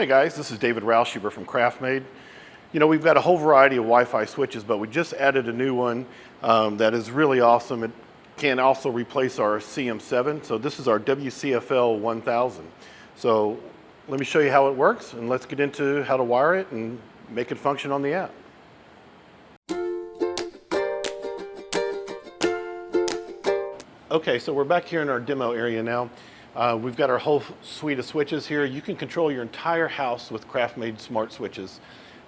Hey guys, this is David Rauschuber from Craftmade. You know, we've got a whole variety of Wi-Fi switches, but we just added a new one that is really awesome. It can also replace our CM7. So this is our WCFL-1000. So let me show you how it works, and let's get into how to wire it and make it function on the app. Okay, so we're back here in our demo area now. We've got our whole suite of switches here. You can control your entire house with Craftmade smart switches.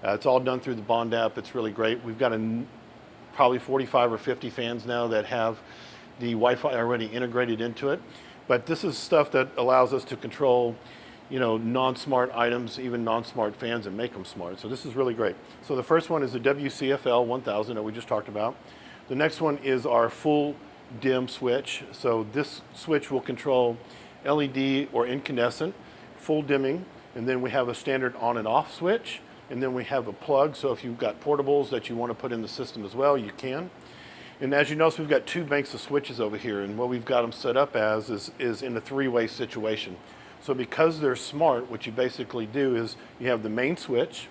It's all done through the Bond app. It's really great. We've got probably 45 or 50 fans now that have the Wi-Fi already integrated into it. But this is stuff that allows us to control, you know, non-smart items, even non-smart fans, and make them smart. So this is really great. So the first one is the WCFL-1000 that we just talked about. The next one is our full dim switch. So this switch will control LED or incandescent, full dimming, and then we have a standard on and off switch, and then we have a plug, so if you've got portables that you want to put in the system as well, you can. And as you notice, we've got two banks of switches over here, and what we've got them set up as is in a three-way situation. So because they're smart, what you basically do is you have the main switch,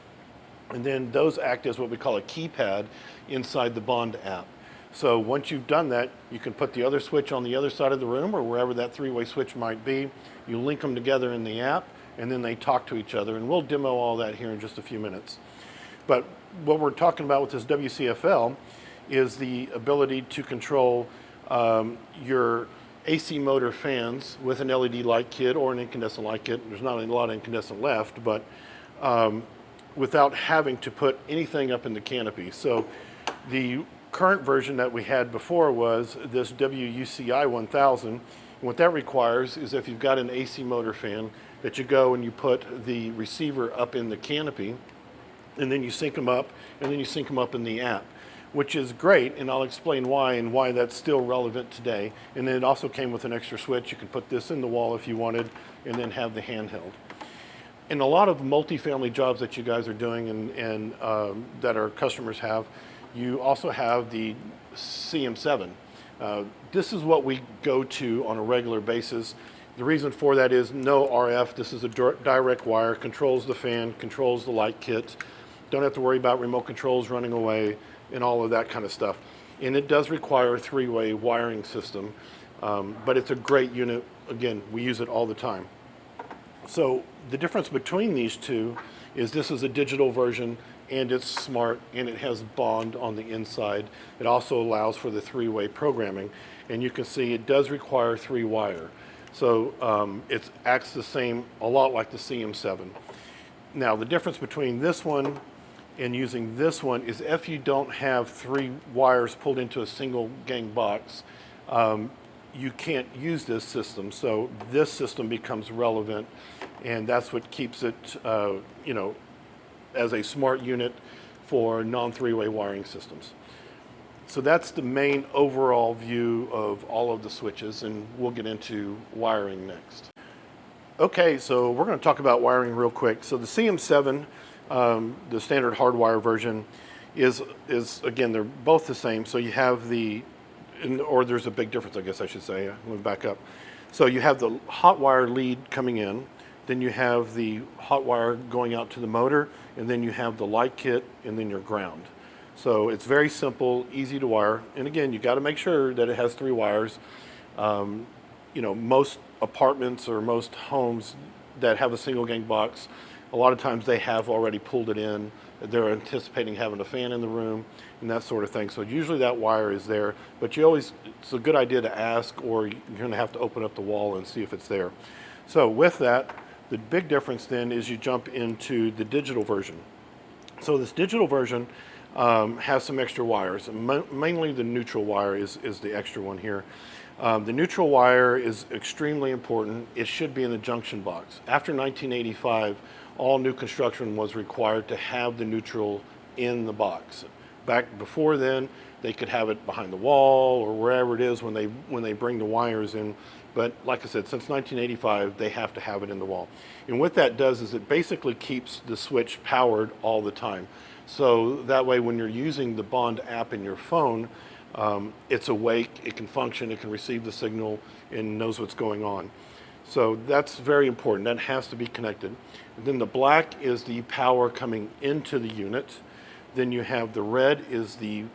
and then those act as what we call a keypad inside the Bond app. So once you've done that, you can put the other switch on the other side of the room or wherever that three-way switch might be. You link them together in the app, and then they talk to each other. And we'll demo all that here in just a few minutes. But what we're talking about with this WCFL is the ability to control your AC motor fans with an LED light kit or an incandescent light kit. There's not a lot of incandescent left, but without having to put anything up in the canopy. So the current version that we had before was this WCI-1000. And what that requires is if you've got an AC motor fan that you go and you put the receiver up in the canopy, and then you sync them up, and then you sync them up in the app, which is great, and I'll explain why and why that's still relevant today. And then it also came with an extra switch. You can put this in the wall if you wanted, and then have the handheld. In a lot of multifamily jobs that you guys are doing and that our customers have, you also have the CM7. This is what we go to on a regular basis. The reason for that is no RF. This is a direct wire, controls the fan, controls the light kit. Don't have to worry about remote controls running away and all of that kind of stuff. And it does require a three-way wiring system, but it's a great unit. Again, we use it all the time. So the difference between these two is this is a digital version, and it's smart, and it has Bond on the inside. It also allows for the three-way programming, and you can see it does require three-wire. So it acts the same, a lot like the CM7. Now, the difference between this one and using this one is if you don't have three wires pulled into a single gang box, you can't use this system. So this system becomes relevant, and that's what keeps it, you know, as a smart unit for non-three-way wiring systems. So that's the main overall view of all of the switches, and we'll get into wiring next. Okay, so we're going to talk about wiring real quick. So the CM7, the standard hardwire version, is again, they're both the same. So you have or there's a big difference, I guess I should say. Let me back up. So you have the hot wire lead coming in, then you have the hot wire going out to the motor, and then you have the light kit, and then your ground. So it's very simple, easy to wire. And again, you got to make sure that it has three wires. You know, most apartments or most homes that have a single gang box, a lot of times they have already pulled it in. They're anticipating having a fan in the room and that sort of thing. So usually that wire is there, but it's a good idea to ask, or you're going to have to open up the wall and see if it's there. So with that, the big difference then is you jump into the digital version. So this digital version has some extra wires. Mainly the neutral wire is the extra one here. The neutral wire is extremely important. It should be in the junction box. After 1985, all new construction was required to have the neutral in the box. Back before then, they could have it behind the wall or wherever it is when they bring the wires in. But like I said, since 1985, they have to have it in the wall. And what that does is it basically keeps the switch powered all the time. So that way when you're using the Bond app in your phone, it's awake, it can function, it can receive the signal, and knows what's going on. So that's very important. That has to be connected. And then the black is the power coming into the unit. Then you have the red is the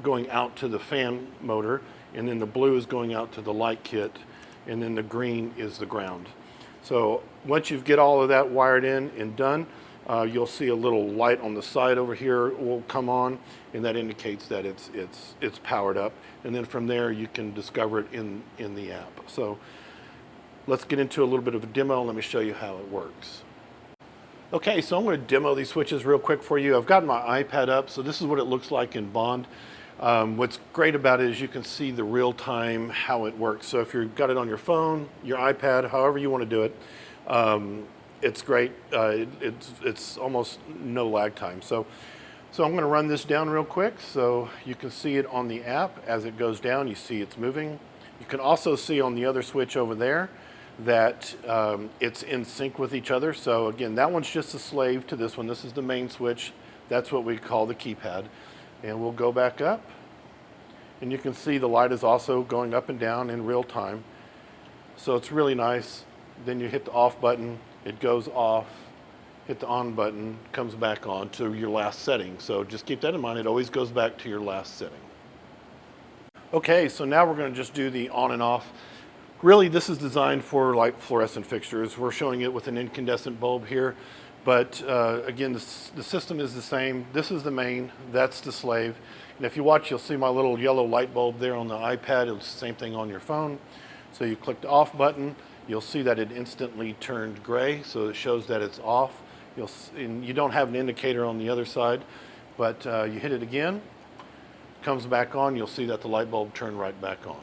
going out to the fan motor, and then the blue is going out to the light kit, and then the green is the ground. So once you get all of that wired in and done, you'll see a little light on the side over here will come on, and that indicates that it's powered up. And then from there you can discover it in the app. So let's get into a little bit of a demo. Let me show you how it works. Okay, so I'm going to demo these switches real quick for you. I've got my iPad up, so this is what it looks like in Bond. What's great about it is you can see the real time how it works. So if you've got it on your phone, your iPad, however you want to do it, it's great. It's almost no lag time. So I'm going to run this down real quick so you can see it on the app. As it goes down, you see it's moving. You can also see on the other switch over there that it's in sync with each other. So again, that one's just a slave to this one. This is the main switch. That's what we call the keypad. And we'll go back up, and you can see the light is also going up and down in real time. So it's really nice. Then you hit the off button, it goes off. Hit the on button, comes back on to your last setting. So just keep that in mind. It always goes back to your last setting. Okay, so now we're going to just do the on and off. Really, this is designed for like fluorescent fixtures. We're showing it with an incandescent bulb here. But again, the system is the same. This is the main, that's the slave. And if you watch, you'll see my little yellow light bulb there on the iPad. It's the same thing on your phone. So you click the off button, you'll see that it instantly turned gray, so it shows that it's off. And you don't have an indicator on the other side, but you hit it again, comes back on, you'll see that the light bulb turned right back on.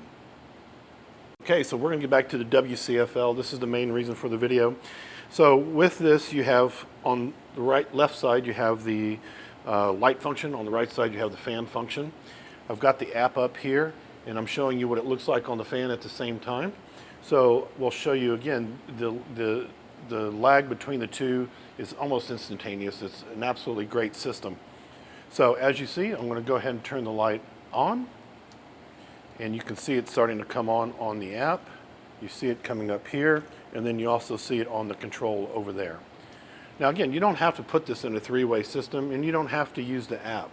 Okay, so we're going to get back to the WCFL. This is the main reason for the video. So with this, you have on the left side, you have the light function. On the right side, you have the fan function. I've got the app up here, and I'm showing you what it looks like on the fan at the same time. So we'll show you again, the lag between the two is almost instantaneous. It's an absolutely great system. So as you see, I'm going to go ahead and turn the light on, and you can see it starting to come on the app. You see it coming up here, and then you also see it on the control over there. Now again, you don't have to put this in a three-way system, and you don't have to use the app.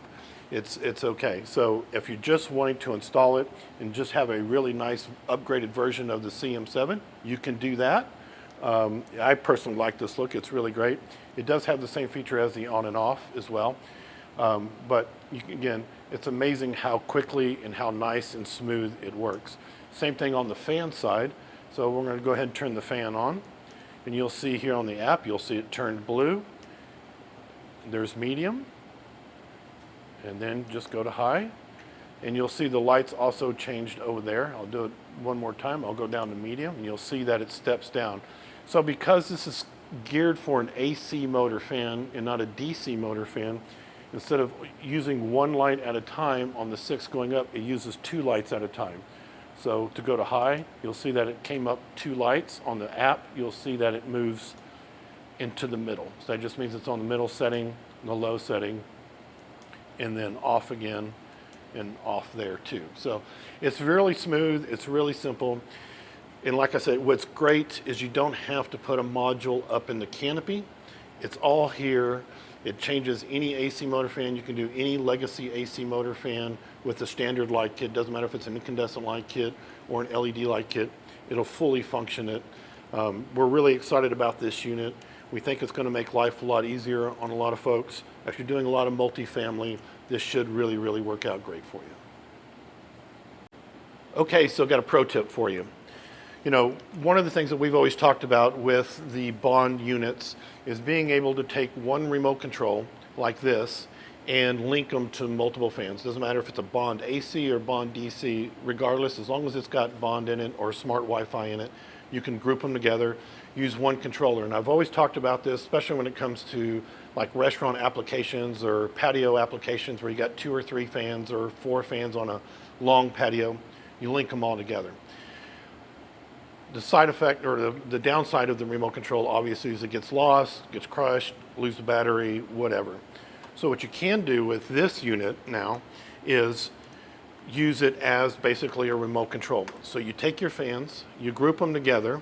It's okay. So if you're just wanting to install it and just have a really nice upgraded version of the CM7, you can do that. I personally like this look. It's really great. It does have the same feature as the on and off as well. But again, it's amazing how quickly and how nice and smooth it works. Same thing on the fan side. So we're going to go ahead and turn the fan on, and you'll see here on the app, you'll see it turned blue. There's medium, and then just go to high, and you'll see the lights also changed over there. I'll do it one more time. I'll go down to medium, and you'll see that it steps down. So because this is geared for an AC motor fan and not a DC motor fan, instead of using one light at a time on the 6 going up, it uses 2 lights at a time. So to go to high, you'll see that it came up 2 lights. On the app, you'll see that it moves into the middle. So that just means it's on the middle setting, the low setting, and then off again, and off there too. So it's really smooth, it's really simple. And like I said, what's great is you don't have to put a module up in the canopy. It's all here. It changes any AC motor fan. You can do any legacy AC motor fan with a standard light kit. Doesn't matter if it's an incandescent light kit or an LED light kit. It'll fully function it. We're really excited about this unit. We think it's going to make life a lot easier on a lot of folks. If you're doing a lot of multifamily, this should really, really work out great for you. Okay, so I've got a pro tip for you. You know, one of the things that we've always talked about with the Bond units is being able to take one remote control like this and link them to multiple fans. Doesn't matter if it's a Bond AC or Bond DC, regardless, as long as it's got Bond in it or smart Wi-Fi in it, you can group them together, use one controller. And I've always talked about this, especially when it comes to like restaurant applications or patio applications where you got 2 or 3 fans or 4 fans on a long patio. You link them all together. The side effect or the downside of the remote control obviously is it gets lost, gets crushed, lose the battery, whatever. So what you can do with this unit now is use it as basically a remote control. So you take your fans, you group them together,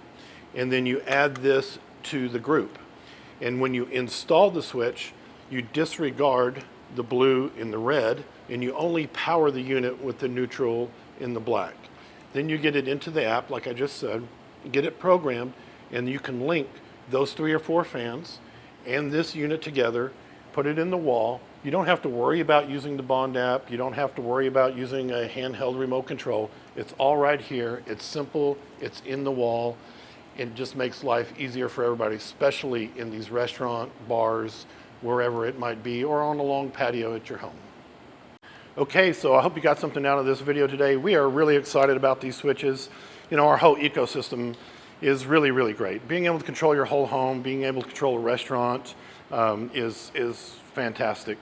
and then you add this to the group. And when you install the switch, you disregard the blue and the red, and you only power the unit with the neutral in the black. Then you get it into the app, like I just said, get it programmed, and you can link those 3 or 4 fans and this unit together, put it in the wall. You don't have to worry about using the Bond app. You don't have to worry about using a handheld remote control. It's all right here. It's simple. It's in the wall. It just makes life easier for everybody, especially in these restaurant, bars, wherever it might be, or on a long patio at your home. Okay, so I hope you got something out of this video today. We are really excited about these switches. You know, our whole ecosystem is really, really great. Being able to control your whole home, being able to control a restaurant is fantastic.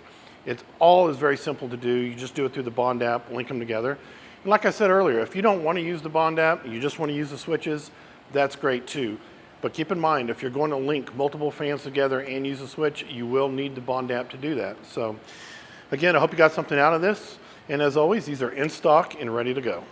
It all is very simple to do. You just do it through the Bond app, link them together. And like I said earlier, if you don't want to use the Bond app, you just want to use the switches, that's great too. But keep in mind, if you're going to link multiple fans together and use a switch, you will need the Bond app to do that. So again, I hope you got something out of this. And as always, these are in stock and ready to go.